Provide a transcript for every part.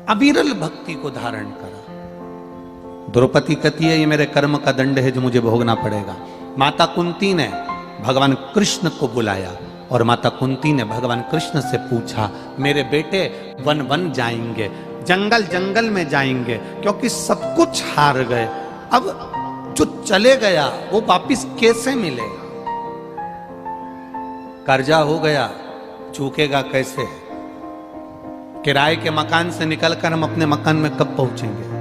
अविरल भक्ति को धारण करा। द्रौपदी कहती है ये मेरे कर्म का दंड है जो मुझे भोगना पड़ेगा। माता कुंती ने भगवान कृष्ण को बुलाया और माता कुंती ने भगवान कृष्ण से पूछा, मेरे बेटे वन वन जाएंगे, जंगल जंगल में जाएंगे, क्योंकि सब कुछ हार गए, अब जो चले गया वो वापिस कैसे मिलेगा? कर्जा हो गया, चूकेगा कैसे? किराए के मकान से निकलकर हम अपने मकान में कब पहुंचेंगे?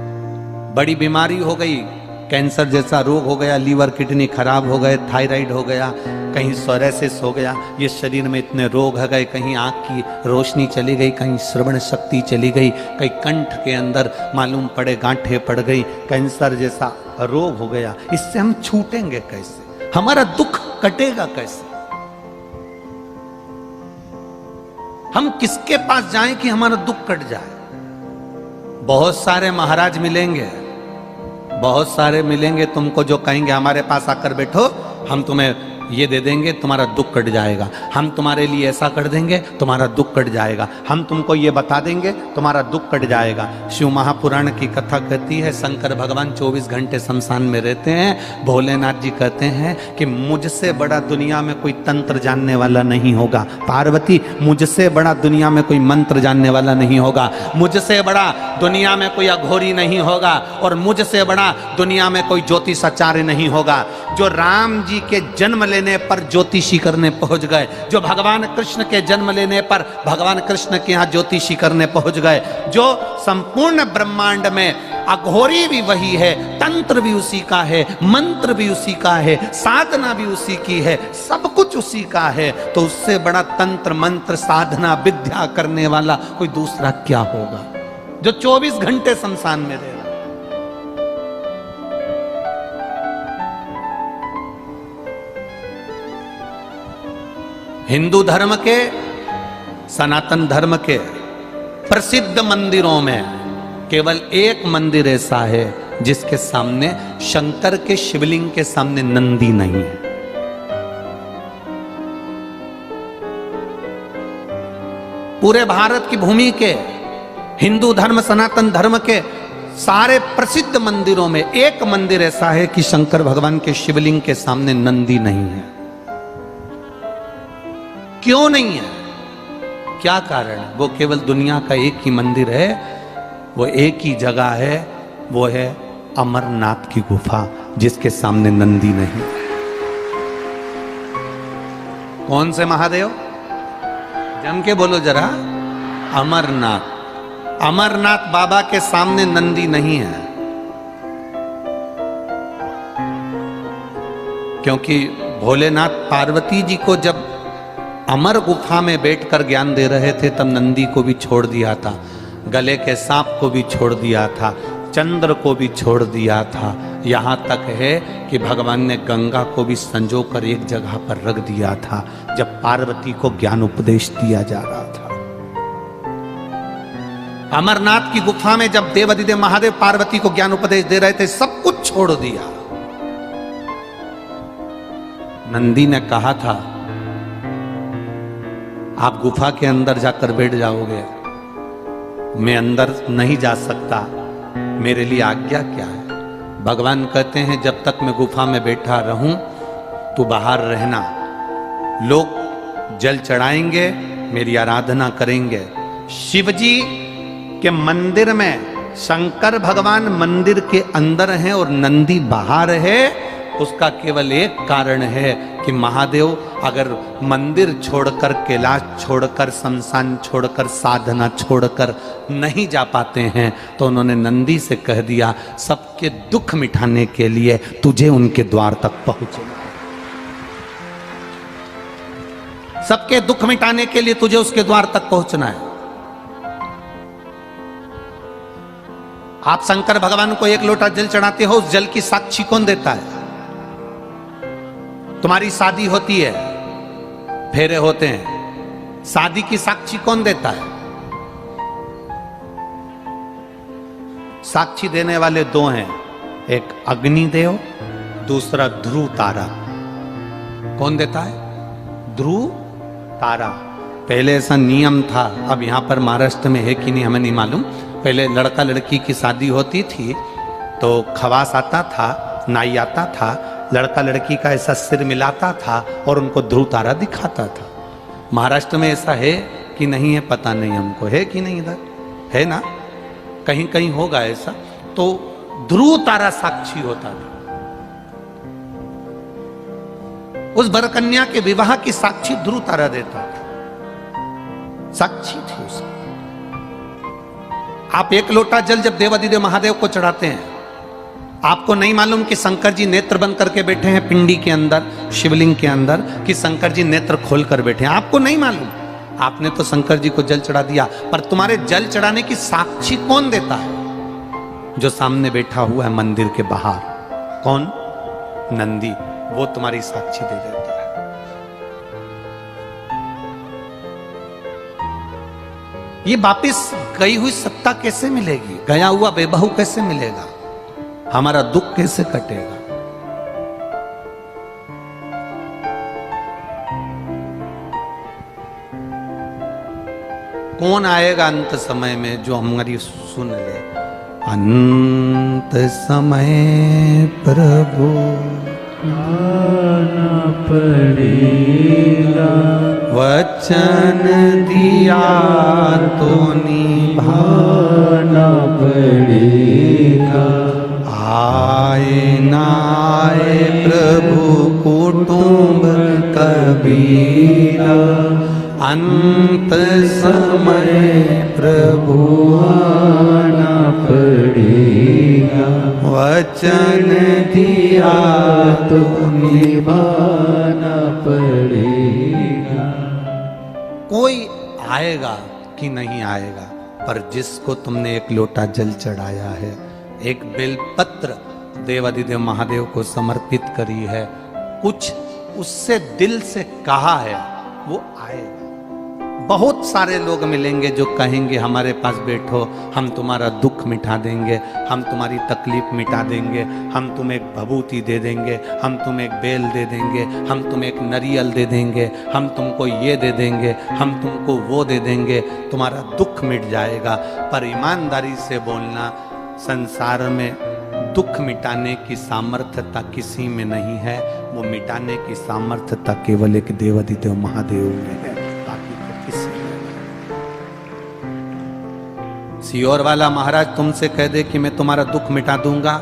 बड़ी बीमारी हो गई, कैंसर जैसा रोग हो गया, लीवर किडनी खराब हो गए, थायराइड हो गया, कहीं सोरेसिस हो गया, ये शरीर में इतने रोग हो गए, कहीं आंख की रोशनी चली गई, कहीं श्रवण शक्ति चली गई, कहीं कंठ के अंदर मालूम पड़े गांठें पड़ गई, कैंसर जैसा रोग हो गया। इससे हम छूटेंगे कैसे? हमारा दुख कटेगा कैसे? हम किसके पास जाएं कि हमारा दुख कट जाए? बहुत सारे महाराज मिलेंगे, बहुत सारे मिलेंगे तुमको जो कहेंगे हमारे पास आकर बैठो, हम तुम्हें ये दे देंगे, तुम्हारा दुख कट जाएगा, हम तुम्हारे लिए ऐसा कर देंगे, तुम्हारा दुख कट जाएगा, हम तुमको ये बता देंगे, तुम्हारा दुख कट जाएगा। शिव महापुराण की कथा कहती है शंकर भगवान 24 घंटे शमशान में रहते हैं। भोलेनाथ जी कहते हैं कि मुझसे बड़ा दुनिया में कोई तंत्र जानने वाला नहीं होगा। पार्वती, मुझसे बड़ा दुनिया में कोई मंत्र जानने वाला नहीं होगा, मुझसे बड़ा दुनिया में कोई अघोरी नहीं होगा, और मुझसे बड़ा दुनिया में कोई ज्योतिषाचार्य नहीं होगा। जो राम जी के जन्म लेने पर ज्योतिषी करने पहुंच गए, जो भगवान कृष्ण के जन्म लेने पर भगवान कृष्ण के यहाँ ज्योतिषी करने पहुंच गए, जो संपूर्ण ब्रह्मांड में अघोरी भी वही है, तंत्र भी उसी का है, मंत्र भी उसी का है, साधना भी उसी की है, सब कुछ उसी का है, तो उससे बड़ा तंत्र मंत्र साधना विद्या करने वाला कोई दूसरा क्या होगा, जो 24 घंटे शमशान में रहे? हिंदू धर्म के, सनातन धर्म के प्रसिद्ध मंदिरों में केवल एक मंदिर ऐसा है जिसके सामने शंकर के शिवलिंग के सामने नंदी नहीं है। पूरे भारत की भूमि के हिंदू धर्म, सनातन धर्म के सारे प्रसिद्ध मंदिरों में एक मंदिर ऐसा है कि शंकर भगवान के शिवलिंग के सामने नंदी नहीं है। क्यों नहीं है? क्या कारण है? वो केवल दुनिया का एक ही मंदिर है, वो एक ही जगह है, वो है अमरनाथ की गुफा, जिसके सामने नंदी नहीं। कौन से महादेव? जम के बोलो जरा। अमरनाथ। अमरनाथ बाबा के सामने नंदी नहीं है, क्योंकि भोलेनाथ पार्वती जी को जब अमर गुफा में बैठकर ज्ञान दे रहे थे तब नंदी को भी छोड़ दिया था, गले के सांप को भी छोड़ दिया था, चंद्र को भी छोड़ दिया था, यहाँ तक है कि भगवान ने गंगा को भी संजो कर एक जगह पर रख दिया था जब पार्वती को ज्ञान उपदेश दिया जा रहा था। अमरनाथ की गुफा में जब देवाधिदेव महादेव पार्वती को ज्ञान उपदेश दे रहे थे, सब कुछ छोड़ दिया। नंदी ने कहा था आप गुफा के अंदर जाकर बैठ जाओगे, मैं अंदर नहीं जा सकता, मेरे लिए आज्ञा क्या है? भगवान कहते हैं जब तक मैं गुफा में बैठा रहूं तू बाहर रहना, लोग जल चढ़ाएंगे, मेरी आराधना करेंगे। शिवजी के मंदिर में शंकर भगवान मंदिर के अंदर हैं और नंदी बाहर है, उसका केवल एक कारण है कि महादेव अगर मंदिर छोड़कर, कैलाश छोड़कर, शमशान छोड़कर, साधना छोड़कर नहीं जा पाते हैं तो उन्होंने नंदी से कह दिया सबके दुख मिटाने के लिए तुझे उनके द्वार तक पहुंचना है, सबके दुख मिटाने के लिए तुझे उसके द्वार तक पहुंचना है। आप शंकर भगवान को एक लोटा जल चढ़ाते हो, उस जल की साक्षी कौन देता है? तुम्हारी शादी होती है, फेरे होते हैं, शादी की साक्षी कौन देता है? साक्षी देने वाले दो हैं, एक अग्निदेव, दूसरा ध्रुव तारा। कौन देता है? ध्रुव तारा। पहले ऐसा नियम था, अब यहां पर महाराष्ट्र में है कि नहीं हमें नहीं मालूम, पहले लड़का लड़की की शादी होती थी तो खवास आता था, नाई आता था, लड़का लड़की का ऐसा सिर मिलाता था और उनको ध्रुव तारा दिखाता था। महाराष्ट्र में ऐसा है कि नहीं है पता नहीं हमको, है कि नहीं, इधर है ना, कहीं कहीं होगा ऐसा। तो ध्रुव तारा साक्षी होता था, उस वरकन्या के विवाह की साक्षी ध्रुव तारा देता था, साक्षी थी उसकी। आप एक लोटा जल जब देवादिदेव महादेव को चढ़ाते हैं, आपको नहीं मालूम कि शंकर जी नेत्र बंद करके बैठे हैं पिंडी के अंदर, शिवलिंग के अंदर, कि शंकर जी नेत्र खोल कर बैठे हैं, आपको नहीं मालूम। आपने तो शंकर जी को जल चढ़ा दिया, पर तुम्हारे जल चढ़ाने की साक्षी कौन देता है? जो सामने बैठा हुआ है मंदिर के बाहर, कौन? नंदी, वो तुम्हारी साक्षी दे देता है। ये वापिस गई हुई सत्ता कैसे मिलेगी? गया हुआ बेबहू कैसे मिलेगा? हमारा दुख कैसे कटेगा? कौन आएगा अंत समय में जो हमारी सुन ले? अंत समय प्रभु आना पड़ेगा, वचन दिया तो निभाना पड़ेगा। आए ना आए प्रभु कुटुंब कबीरा, अंत समय प्रभु आना पड़ेगा, वचन दिया तो निभाना पड़ेगा। कोई आएगा कि नहीं आएगा, पर जिसको तुमने एक लोटा जल चढ़ाया है, एक बेलपत्र देवादिदेव महादेव को समर्पित करी है, कुछ उससे दिल से कहा है, वो आएगा। बहुत सारे लोग मिलेंगे जो कहेंगे हमारे पास बैठो, हम तुम्हारा दुख मिटा देंगे, हम तुम्हारी तकलीफ मिटा देंगे, हम तुम्हें एक भभूति दे देंगे, हम तुम्हें एक बेल दे देंगे, हम तुम्हें एक नरियल दे देंगे, हम तुमको ये दे देंगे, हम तुमको वो दे देंगे, तुम्हारा दुख मिट जाएगा। पर ईमानदारी से बोलना, संसार में दुख मिटाने की सामर्थ्यता किसी में नहीं है, वो मिटाने की सामर्थ्यता केवल एक देवादिदेव महादेव में है, बाकी तो किसी में नहीं। सियोर वाला महाराज तुमसे कह दे कि मैं तुम्हारा दुख मिटा दूंगा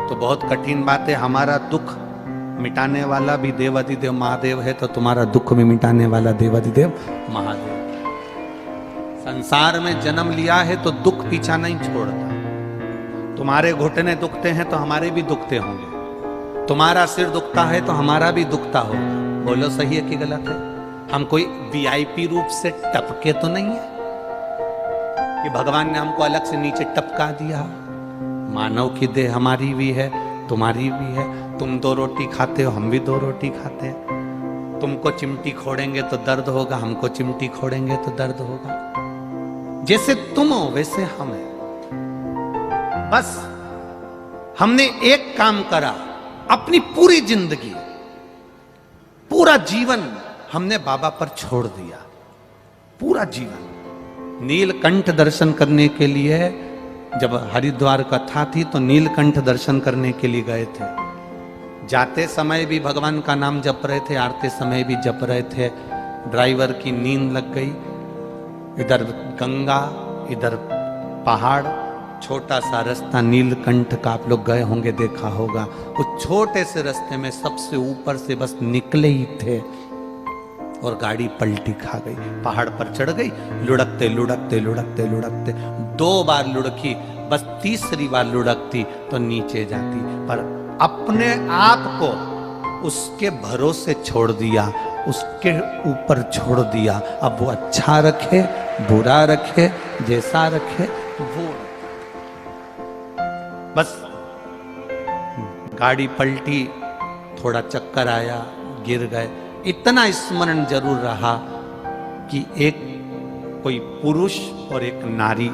तो बहुत कठिन बात है। हमारा दुख मिटाने वाला भी देवादिदेव महादेव है, तो तुम्हारा दुख भी मिटाने वाला देवादिदेव महादेव। संसार में जन्म लिया है तो दुख पीछा नहीं छोड़ता। तुम्हारे घुटने दुखते हैं तो हमारे भी दुखते होंगे, तुम्हारा सिर दुखता है तो हमारा भी दुखता होगा। बोलो सही है कि गलत है? हम कोई वीआईपी रूप से टपके तो नहीं है कि भगवान ने हमको अलग से नीचे टपका दिया। मानव की देह हमारी भी है, तुम्हारी भी है। तुम 2 रोटी खाते हो, हम भी 2 रोटी खाते हैं। तुमको चिमटी खोड़ेंगे तो दर्द होगा, हमको चिमटी खोड़ेंगे तो दर्द होगा। जैसे तुम हो वैसे हम हैं। बस हमने एक काम करा, अपनी पूरी जिंदगी, पूरा जीवन हमने बाबा पर छोड़ दिया, पूरा जीवन। नीलकंठ दर्शन करने के लिए जब हरिद्वार कथा थी तो नीलकंठ दर्शन करने के लिए गए थे। जाते समय भी भगवान का नाम जप रहे थे, आते समय भी जप रहे थे। ड्राइवर की नींद लग गई, इधर गंगा इधर पहाड़, छोटा सा रास्ता नीलकंठ का, आप लोग गए होंगे, देखा होगा। उस छोटे से रास्ते में सबसे ऊपर से बस निकले ही थे और गाड़ी पलटी खा गई, पहाड़ पर चढ़ गई। लुढ़कते लुढ़कते लुढ़कते लुढ़कते 2 बार लुढ़की, बस तीसरी बार लुढ़कती तो नीचे जाती। पर अपने आप को उसके भरोसे छोड़ दिया, उसके ऊपर छोड़ दिया। अब वो अच्छा रखे बुरा रखे, जैसा रखे वो, बस गाड़ी पलटी, थोड़ा चक्कर आया, गिर गए। इतना स्मरण जरूर रहा कि एक कोई पुरुष और एक नारी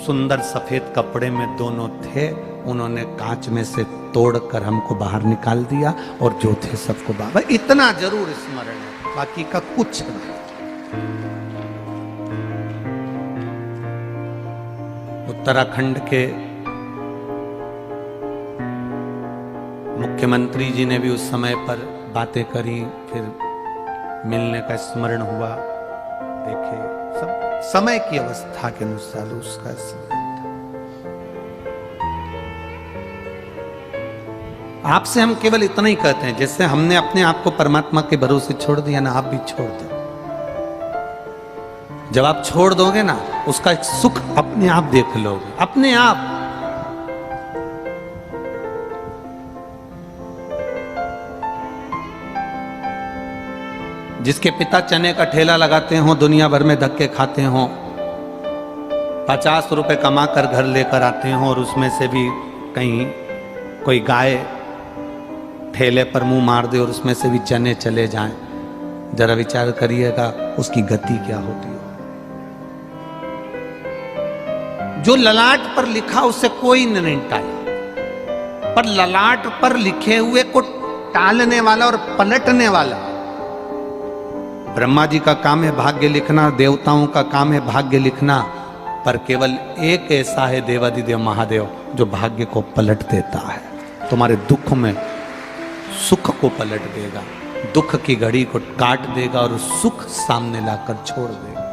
सुंदर सफेद कपड़े में दोनों थे, उन्होंने कांच में से तोड़कर हमको बाहर निकाल दिया और जो थे सबको बाबा। इतना जरूर स्मरण है, बाकी का कुछ नहीं। उत्तराखंड के मुख्यमंत्री जी ने भी उस समय पर बातें करी, फिर मिलने का स्मरण हुआ। देखे सब समय की अवस्था के अनुसार उसका समय था। आपसे हम केवल इतना ही कहते हैं, जैसे हमने अपने आप को परमात्मा के भरोसे छोड़ दिया ना, आप भी छोड़ दो। जब आप छोड़ दोगे ना, उसका एक सुख अपने आप देख लोगे, अपने आप। जिसके पिता चने का ठेला लगाते हो, दुनिया भर में धक्के खाते हो, 50 रुपए कमा कर घर लेकर आते हो, और उसमें से भी कहीं कोई गाय ठेले पर मुंह मार दे और उसमें से भी चने चले जाएं, जरा विचार करिएगा उसकी गति क्या होती है। जो ललाट पर लिखा उसे कोई नहीं टाला, पर ललाट पर लिखे हुए को टालने वाला और पलटने वाला, ब्रह्मा जी का काम है भाग्य लिखना, देवताओं का काम है भाग्य लिखना, पर केवल एक ऐसा है देवाधिदेव महादेव जो भाग्य को पलट देता है। तुम्हारे दुख में सुख को पलट देगा, दुख की घड़ी को काट देगा और सुख सामने लाकर छोड़ देगा।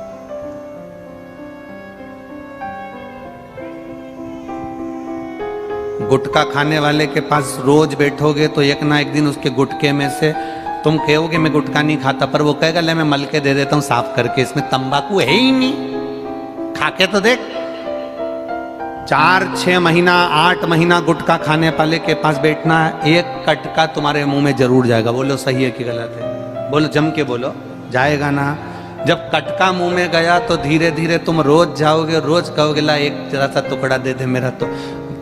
गुटखा खाने वाले के पास रोज बैठोगे तो एक ना एक दिन उसके गुटके में से तुम कहोगे मैं गुटखा नहीं खाता, पर वो कहेगा ले मैं मल के दे देता हूं साफ करके, इसमें तंबाकू है ही नहीं, खा के तो देख। 4-6 महीना 8 महीना गुटखा खाने वाले के पास बैठना है, एक कटका तुम्हारे मुंह में जरूर जाएगा। बोलो सही है कि गलत है? बोलो, जम के बोलो, जाएगा ना। जब कटका मुंह में गया तो धीरे धीरे तुम रोज जाओगे, रोज कहोगे ला एक जरा सा टुकड़ा दे दे मेरा तो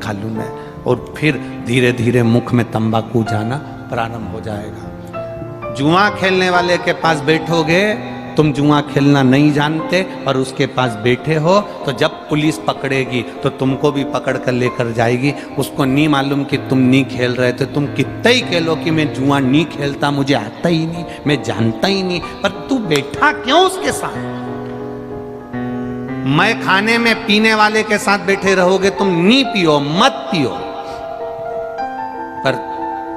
खा लूं मैं, और फिर धीरे धीरे मुख में तंबाकू जाना प्रारंभ हो जाएगा। जुआ खेलने वाले के पास बैठोगे, तुम जुआ खेलना नहीं जानते और उसके पास बैठे हो, तो जब पुलिस पकड़ेगी तो तुमको भी पकड़ कर लेकर जाएगी। उसको नहीं मालूम कि तुम नहीं खेल रहे थे, तुम कितना ही कह लो कि मैं जुआ नहीं खेलता, मुझे आता ही नहीं, मैं जानता ही नहीं, पर तू बैठा क्यों उसके साथ? मैं खाने में पीने वाले के साथ बैठे रहोगे, तुम नहीं पियो, मत पियो, पर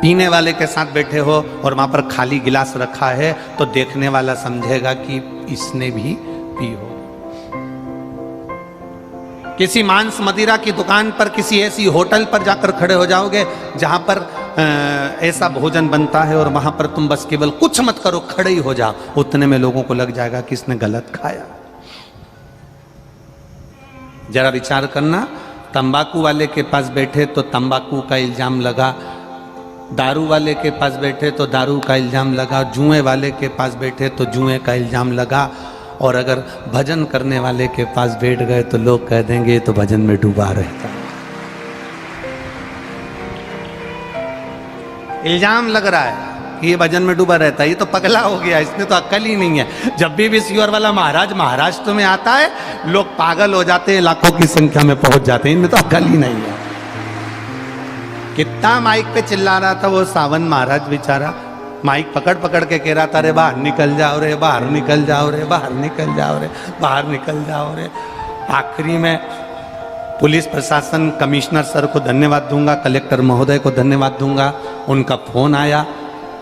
पीने वाले के साथ बैठे हो और वहां पर खाली गिलास रखा है तो देखने वाला समझेगा कि इसने भी पी हो। किसी मांस मदिरा की दुकान पर, किसी ऐसी होटल पर जाकर खड़े हो जाओगे जहां पर ऐसा भोजन बनता है और वहां पर तुम बस केवल कुछ मत करो, खड़े ही हो जाओ, उतने में लोगों को लग जाएगा कि इसने गलत खाया। जरा विचार करना, तंबाकू वाले के पास बैठे तो तंबाकू का इल्जाम लगा, दारू वाले के पास बैठे तो दारू का इल्जाम लगा, जुए वाले के पास बैठे तो जुए का इल्जाम लगा, और अगर भजन करने वाले के पास बैठ गए तो लोग कह देंगे तो भजन में डूबा रहता है। इल्जाम लग रहा है कि ये भजन में डूबा रहता है, ये तो पगला हो गया, इसमें तो अक्ल ही नहीं है। जब भी विश्वर वाला महाराज महाराष्ट्र में आता है, लोग पागल हो जाते हैं, लाखों की संख्या में पहुंच जाते हैं, इनमें तो अक्ल ही नहीं है। कितना माइक पे चिल्ला रहा था वो सावन महाराज बेचारा, माइक पकड़ पकड़ के कह रहा था, रे बाहर निकल जाओ रे, बाहर निकल जाओ रे, बाहर निकल जाओ रे, बाहर निकल जाओ रे। आखिरी में पुलिस प्रशासन, कमिश्नर सर को धन्यवाद दूंगा, कलेक्टर महोदय को धन्यवाद दूंगा। उनका फोन आया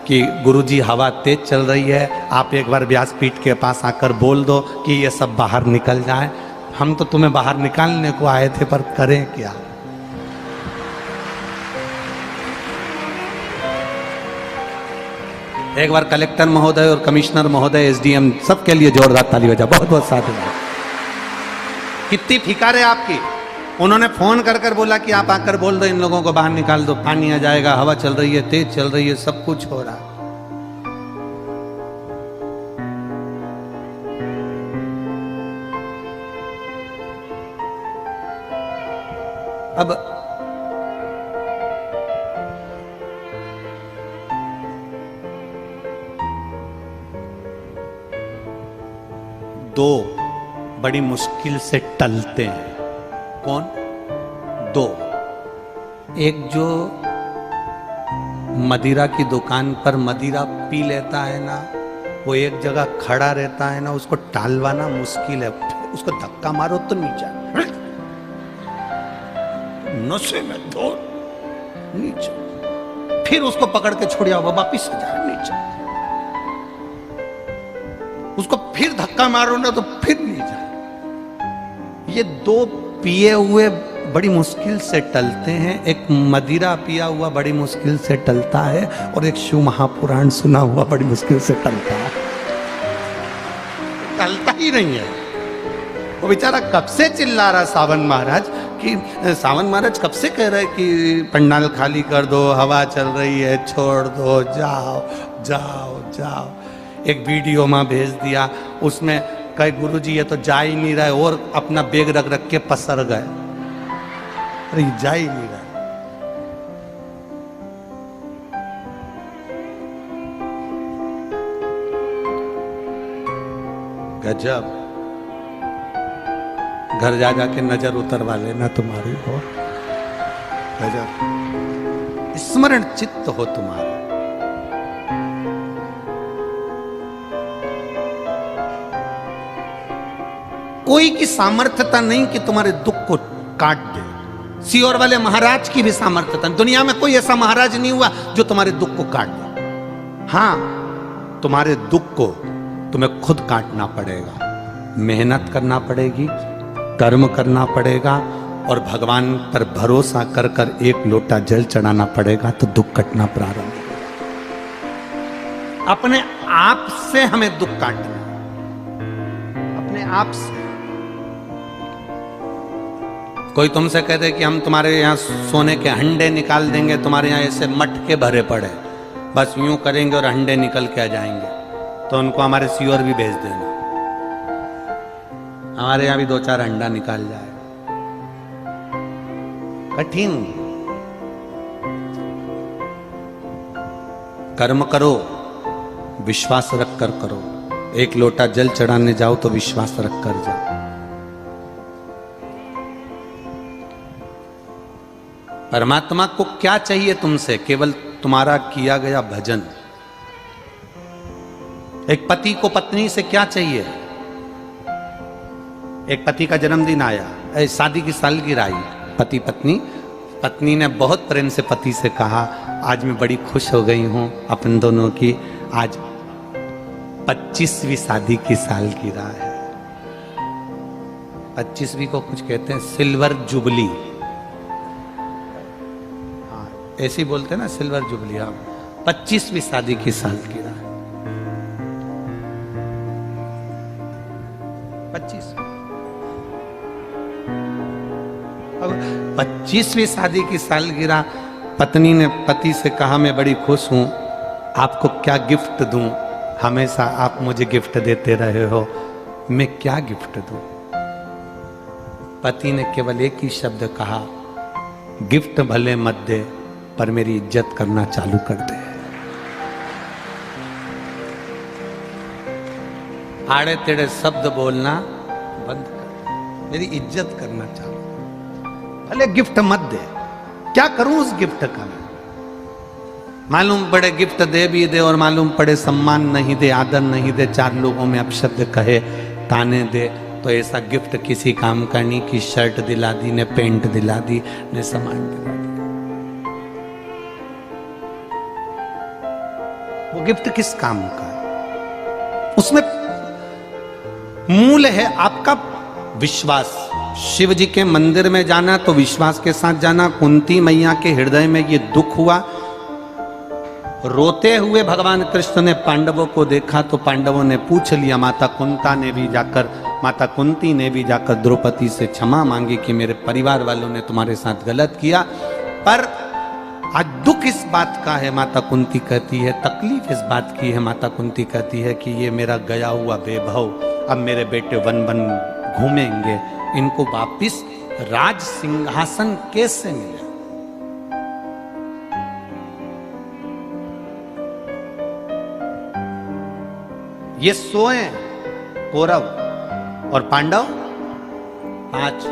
कि गुरुजी हवा तेज चल रही है, आप एक बार व्यासपीठ के पास आकर बोल दो कि ये सब बाहर निकल जाए। हम तो तुम्हें बाहर निकालने को आए थे, पर करें क्या? एक बार कलेक्टर महोदय और कमिश्नर महोदय, एसडीएम, सबके लिए जोरदार ताली बजा, बहुत बहुत साधुवाद। कितनी फिकर है आपकी। उन्होंने फोन कर कर बोला कि आप आकर बोल दो, इन लोगों को बाहर निकाल दो, पानी आ जाएगा, हवा चल रही है, तेज चल रही है, सब कुछ हो रहा है। अब दो बड़ी मुश्किल से टलते हैं। कौन? दो। एक जो मदिरा की दुकान पर मदिरा पी लेता है ना, वो एक जगह खड़ा रहता है ना, उसको टालवाना मुश्किल है, उसको धक्का मारो तो नीचे। नशे में धो नीचे, फिर उसको पकड़ के छोड़िया वापिस आ जाए नीचे, उसको फिर धक्का मारो ना तो फिर नीचे। ये दो पिए हुए बड़ी मुश्किल से टलते हैं, एक मदिरा पिया हुआ बड़ी मुश्किल से टलता है, और एक शिव महापुराण सुना हुआ बड़ी मुश्किल से टलता है। टलता ही नहीं है। वो बेचारा कब से चिल्ला रहा सावन महाराज कि सावन महाराज कब से कह रहे कि पंडाल खाली कर दो, हवा चल रही है, छोड़ दो, जाओ जाओ जाओ। एक वीडियो में भेज दिया, उसमें कई गुरुजी ये तो जा ही नहीं रहा है, और अपना बैग रख रख के पसर गए। अरे जा ही नहीं रहा। गजब। घर जा जाके नजर उतरवा लेना तुम्हारी हो। गजब स्मरण चित्त हो तुम्हारा। कोई की सामर्थ्यता नहीं कि तुम्हारे दुख को काट दे। सियोर वाले महाराज की भी सामर्थ्यता, दुनिया में कोई ऐसा महाराज नहीं हुआ जो तुम्हारे दुख को काट दे। हां, तुम्हारे दुख को तुम्हें खुद काटना पड़ेगा, मेहनत करना पड़ेगी, कर्म करना पड़ेगा, और भगवान पर भरोसा कर कर एक लोटा जल चढ़ाना पड़ेगा, तो दुख कटना प्रारंभ होगा। अपने आप से हमें दुख काटना, अपने आप से। कोई तुमसे कह दे कि हम तुम्हारे यहाँ सोने के हंडे निकाल देंगे, तुम्हारे यहाँ ऐसे मटके भरे पड़े, बस यूं करेंगे और हंडे निकल के आ जाएंगे, तो उनको हमारे सियोर भी भेज देना, हमारे यहाँ भी 2-4 हंडा निकाल जाए। कठिन। कर्म करो, विश्वास रख कर करो। एक लोटा जल चढ़ाने जाओ तो विश्वास रख कर जाओ। परमात्मा को क्या चाहिए तुमसे? केवल तुम्हारा किया गया भजन। एक पति को पत्नी से क्या चाहिए? एक पति का जन्मदिन आया, शादी की सालगिरह आई, पति पत्नी, पत्नी ने बहुत प्रेम से पति से कहा, आज मैं बड़ी खुश हो गई हूं अपन दोनों की, आज 25वीं शादी की सालगिरह है। 25वीं को कुछ कहते हैं सिल्वर जुबली, ऐसे ही बोलते हैं ना, सिल्वर जुबली। हाँ, 25वीं शादी की सालगिरह। 25। अब 25वीं शादी की सालगिरह, पत्नी ने पति से कहा, मैं बड़ी खुश हूं, आपको क्या गिफ्ट दूं? हमेशा आप मुझे गिफ्ट देते रहे हो, मैं क्या गिफ्ट दूं? पति ने केवल एक ही शब्द कहा, गिफ्ट भले मत दे, पर मेरी इज्जत करना चालू कर दे। आड़े तेड़े शब्द बोलना बंद कर, मेरी इज्जत करना चालू। भले गिफ्ट मत दे, क्या करूं उस गिफ्ट का? मालूम पड़े गिफ्ट दे भी दे और मालूम पड़े सम्मान नहीं दे, आदर नहीं दे, 4 लोगों में अपशब्द कहे, ताने दे, तो ऐसा गिफ्ट किसी काम का नहीं कि शर्ट दिला दी ने, पेंट दिला दी ने, सामान दिला दी। वो गिफ्ट किस काम का? उसमें मूल है आपका विश्वास। शिव जी के मंदिर में जाना तो विश्वास के साथ जाना। कुंती मैया के हृदय में ये दुख हुआ, रोते हुए भगवान कृष्ण ने पांडवों को देखा तो पांडवों ने पूछ लिया, माता कुंती ने भी जाकर द्रौपदी से क्षमा मांगी कि मेरे परिवार वालों ने तुम्हारे साथ गलत किया। पर आज दुख इस बात का है, माता कुंती कहती है, तकलीफ इस बात की है, माता कुंती कहती है कि ये मेरा गया हुआ वैभव, अब मेरे बेटे वन वन घूमेंगे, इनको वापिस राज सिंहासन कैसे मिले? ये सोए कौरव और पांडव 5,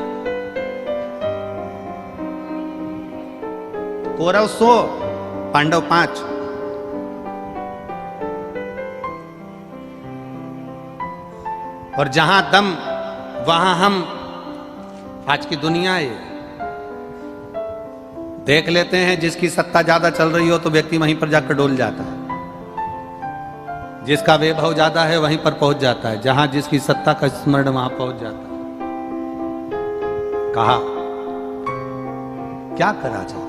कौरव 100, पांडव 5। और जहां दम वहां हम। आज की दुनिया है, देख लेते हैं, जिसकी सत्ता ज्यादा चल रही हो तो व्यक्ति वहीं पर जाकर डोल जाता है, जिसका वैभव ज्यादा है वहीं पर पहुंच जाता है, जहां जिसकी सत्ता का स्मरण वहां पहुंच जाता है। कहा क्या करा जाए?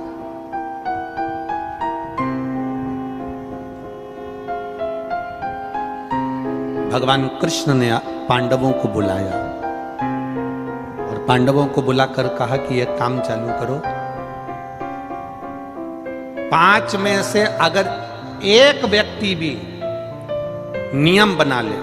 भगवान कृष्ण ने पांडवों को बुलाया और पांडवों को बुलाकर कहा कि एक काम चालू करो, 5 में से अगर एक व्यक्ति भी नियम बना ले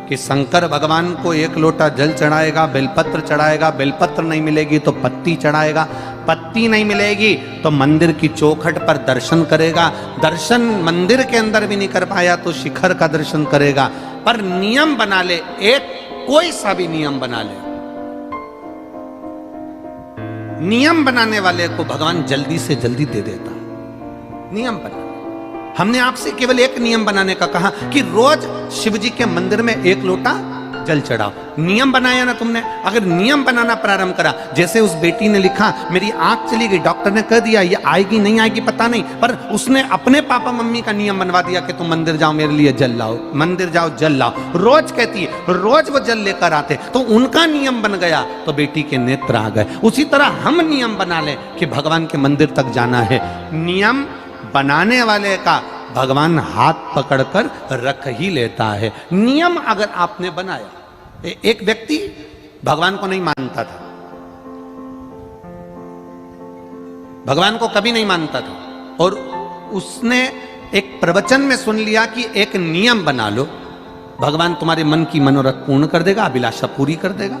कि शंकर भगवान को 1 लोटा जल चढ़ाएगा, बेलपत्र चढ़ाएगा, बेलपत्र नहीं मिलेगी तो पत्ती चढ़ाएगा, पत्ती नहीं मिलेगी तो मंदिर की चौखट पर दर्शन करेगा, दर्शन मंदिर के अंदर भी नहीं कर पाया तो शिखर का दर्शन करेगा, पर नियम बना ले, एक कोई सा भी नियम बना ले। नियम बनाने वाले को भगवान जल्दी से जल्दी दे देता। नियम बना, हमने आपसे केवल एक नियम बनाने का कहा कि रोज शिव जी के मंदिर में 1 लोटा जल चढ़ाओ। नियम बनाया ना तुमने? अगर नियम बनाना प्रारंभ करा, जैसे उस बेटी ने लिखा मेरी आंख चली गई, डॉक्टर ने कह दिया ये आएगी नहीं आएगी पता नहीं, पर उसने अपने पापा मम्मी का नियम बनवा दिया कि तुम मंदिर जाओ मेरे लिए जल लाओ, मंदिर जाओ जल लाओ, रोज कहती है, रोज वो जल लेकर आते, तो उनका नियम बन गया तो बेटी के नेत्र आ गए। उसी तरह हम नियम बना लें कि भगवान के मंदिर तक जाना है। नियम बनाने वाले का भगवान हाथ पकड़कर रख ही लेता है। नियम अगर आपने बनाया, एक व्यक्ति भगवान को नहीं मानता था, भगवान को कभी नहीं मानता था, और उसने एक प्रवचन में सुन लिया कि एक नियम बना लो, भगवान तुम्हारे मन की मनोरथ पूर्ण कर देगा, अभिलाषा पूरी कर देगा।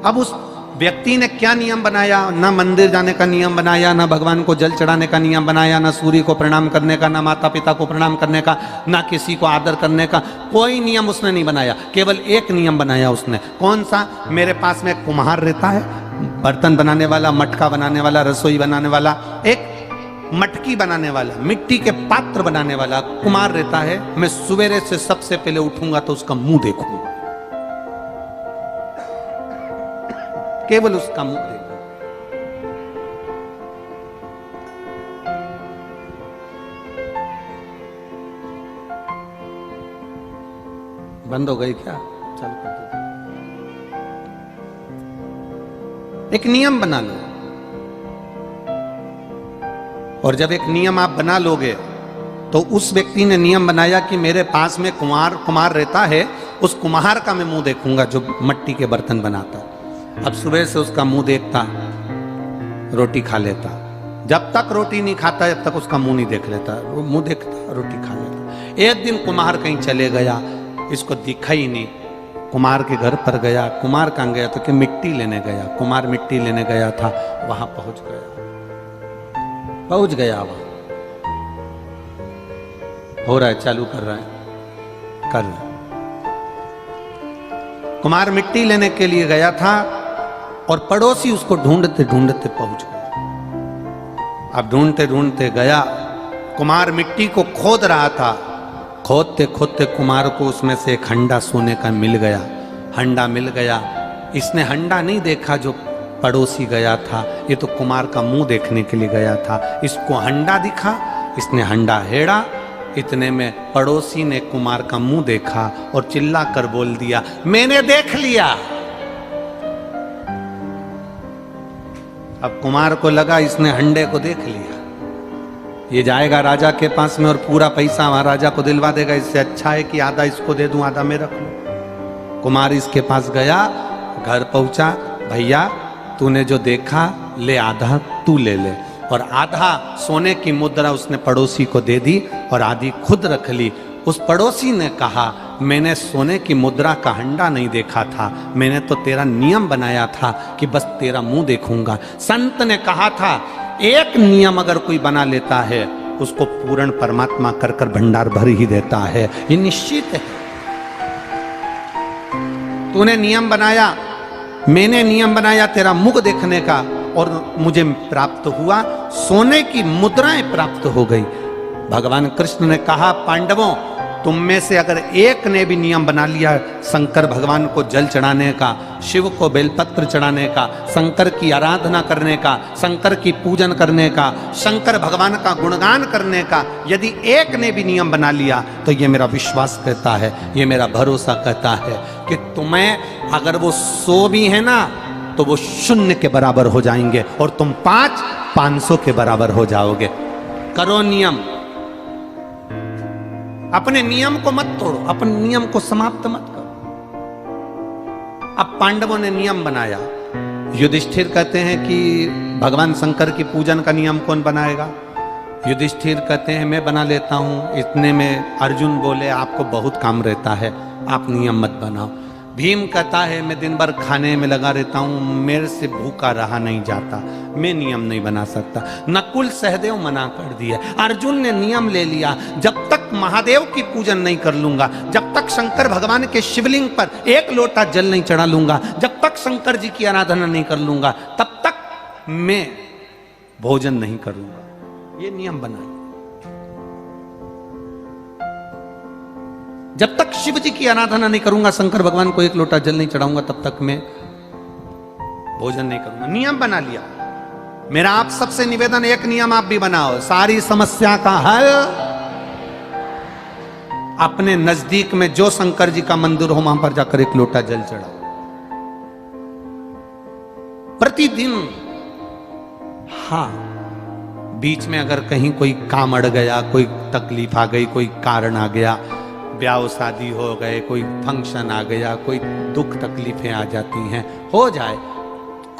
अब उस व्यक्ति ने क्या नियम बनाया? ना मंदिर जाने का नियम बनाया, ना भगवान को जल चढ़ाने का नियम बनाया, ना सूर्य को प्रणाम करने का, ना माता पिता को प्रणाम करने का, ना किसी को आदर करने का, कोई नियम उसने नहीं बनाया। केवल एक नियम बनाया उसने। कौन सा? मेरे पास में एक कुम्हार रहता है, बर्तन बनाने वाला, मटका बनाने वाला, रसोई बनाने वाला, एक मटकी बनाने वाला, मिट्टी के पात्र बनाने वाला कुम्हार रहता है। मैं सवेरे से सबसे पहले उठूंगा तो उसका मुंह देखूंगा, केवल उसका मुंह देखो। बंद हो गई क्या? चालू कर दो। एक नियम बना लो, और जब एक नियम आप बना लोगे तो उस व्यक्ति ने नियम बनाया कि मेरे पास में कुम्हार रहता है, उस कुम्हार का मैं मुंह देखूंगा जो मट्टी के बर्तन बनाता है। अब सुबह से उसका मुंह देखता, रोटी खा लेता, जब तक रोटी नहीं खाता जब तक उसका मुंह नहीं देख लेता, वो मुंह देखता, रोटी खा लेता। एक दिन कुम्हार कहीं चले गया, इसको दिखा ही नहीं, कुम्हार के घर पर गया। कुम्हार कहाँ गया? तो कि मिट्टी लेने गया। कुम्हार मिट्टी लेने गया था, वहां पहुंच गया वहां। हो रहा है, चालू कर रहा है, कर रहा। कुम्हार मिट्टी लेने के लिए गया था और पड़ोसी उसको ढूंढते ढूंढते पहुंच गया। अब ढूंढते ढूंढते गया, कुम्हार मिट्टी को खोद रहा था, खोदते खोदते कुम्हार को उसमें से एक हंडा सोने का मिल गया। हंडा मिल गया, इसने हंडा नहीं देखा जो पड़ोसी गया था, ये तो कुम्हार का मुंह देखने के लिए गया था। इसको हंडा दिखा, इसने हंडा हेड़ा, इतने में पड़ोसी ने कुम्हार का मुंह देखा और चिल्ला कर बोल दिया, मैंने देख लिया। अब कुम्हार को लगा इसने हंडे को देख लिया, ये जाएगा राजा के पास में और पूरा पैसा वहां राजा को दिलवा देगा। इससे अच्छा है कि आधा इसको दे दूं, आधा मैं रख लूं। कुम्हार इसके पास गया, घर पहुंचा, भैया तूने जो देखा ले, आधा तू ले ले। और आधा सोने की मुद्रा उसने पड़ोसी को दे दी और आधी खुद रख ली। उस पड़ोसी ने कहा, मैंने सोने की मुद्रा का हंडा नहीं देखा था, मैंने तो तेरा नियम बनाया था कि बस तेरा मुंह देखूंगा। संत ने कहा था, एक नियम अगर कोई बना लेता है उसको पूर्ण परमात्मा कर कर भंडार भर ही देता है, ये निश्चित है। तूने नियम बनाया, मैंने नियम बनाया तेरा मुख देखने का, और मुझे प्राप्त हुआ, सोने की मुद्राएं प्राप्त हो गई। भगवान कृष्ण ने कहा, पांडवों तुम में से अगर एक ने भी नियम बना लिया शंकर भगवान को जल चढ़ाने का, शिव को बेलपत्र चढ़ाने का, शंकर की आराधना करने का, शंकर की पूजन करने का, शंकर भगवान का गुणगान करने का, यदि एक ने भी नियम बना लिया तो ये मेरा विश्वास कहता है, ये मेरा भरोसा कहता है कि तुम्हें अगर वो 100 भी है ना तो वो 0 के बराबर हो जाएंगे और तुम 500 के बराबर हो जाओगे। करो नियम, अपने नियम को मत तोड़ो, अपने नियम को समाप्त मत करो। अब पांडवों ने नियम बनाया, युधिष्ठिर कहते हैं कि भगवान शंकर की पूजन का नियम कौन बनाएगा? युधिष्ठिर कहते हैं मैं बना लेता हूं। इतने में अर्जुन बोले आपको बहुत काम रहता है, आप नियम मत बनाओ। भीम कहता है मैं दिन भर खाने में लगा रहता हूं, मेरे से भूखा रहा नहीं जाता, मैं नियम नहीं बना सकता। नकुल सहदेव मना कर दिया। अर्जुन ने नियम ले लिया, जब तक महादेव की पूजन नहीं कर लूंगा, जब तक शंकर भगवान के शिवलिंग पर 1 लोटा जल नहीं चढ़ा लूंगा, जब तक शंकर जी की आराधना नहीं कर लूंगा, तब तक मैं भोजन नहीं करूंगा। ये नियम बना। जब तक शिव जी की आराधना नहीं करूंगा, शंकर भगवान को 1 लोटा जल नहीं चढ़ाऊंगा, तब तक मैं भोजन नहीं करूंगा। नियम बना लिया। मेरा आप सबसे निवेदन, एक नियम आप भी बनाओ, सारी समस्या का हल अपने नजदीक में जो शंकर जी का मंदिर हो वहां पर जाकर 1 लोटा जल चढ़ाओ प्रतिदिन। हां, बीच में अगर कहीं कोई काम अड़ गया, कोई तकलीफ आ गई, कोई कारण आ गया, ब्याह शादी हो गए, कोई फंक्शन आ गया, कोई दुख तकलीफें आ जाती हैं, हो जाए,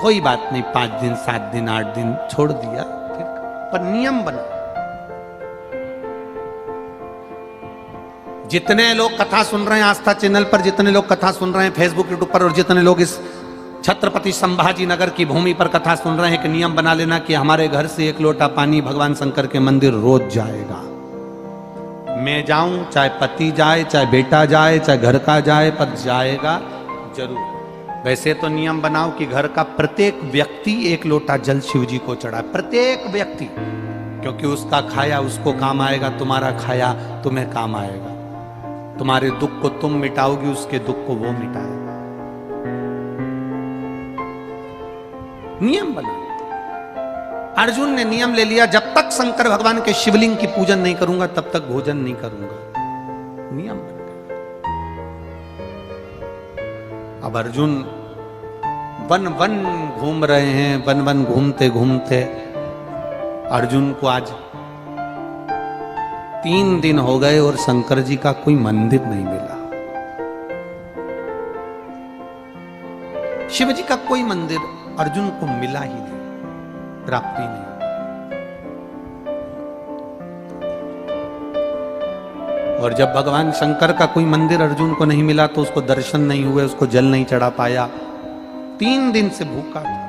कोई बात नहीं, 5 दिन 7 दिन 8 दिन छोड़ दिया, फिर पर नियम बना। जितने लोग कथा सुन रहे हैं आस्था चैनल पर, जितने लोग कथा सुन रहे हैं फेसबुक यूट्यूब पर, और जितने लोग इस छत्रपति संभाजी नगर की भूमि पर कथा सुन रहे हैं, कि नियम बना लेना कि हमारे घर से 1 लोटा पानी भगवान शंकर के मंदिर रोज जाएगा। मैं जाऊं, चाहे पति जाए, चाहे बेटा जाए, चाहे घर का जाए, पर जाएगा जरूर। वैसे तो नियम बनाओ कि घर का प्रत्येक व्यक्ति 1 लोटा जल शिव जी को चढ़ाए, प्रत्येक व्यक्ति, क्योंकि उसका खाया उसको काम आएगा, तुम्हारा खाया तुम्हें काम आएगा। तुम्हारे दुख को तुम मिटाओगी, उसके दुख को वो मिटाएगा। नियम बना। अर्जुन ने नियम ले लिया, जब तक शंकर भगवान के शिवलिंग की पूजन नहीं करूंगा तब तक भोजन नहीं करूंगा। नियम बन गया। अब अर्जुन वन वन घूम रहे हैं, वन वन घूमते घूमते अर्जुन को आज 3 दिन हो गए और शंकर जी का कोई मंदिर नहीं मिला। शिव जी का कोई मंदिर अर्जुन को मिला ही नहीं, प्राप्ति नहीं। और जब भगवान शंकर का कोई मंदिर अर्जुन को नहीं मिला तो उसको दर्शन नहीं हुए, उसको जल नहीं चढ़ा पाया, 3 दिन से भूखा था।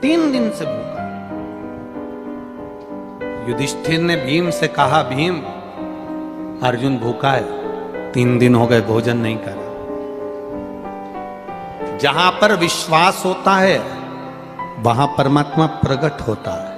तीन दिन से भूखा। युधिष्ठिर ने भीम से कहा, भीम अर्जुन भूखा है, 3 दिन हो गए भोजन नहीं करा। जहां पर विश्वास होता है वहां परमात्मा प्रकट होता है।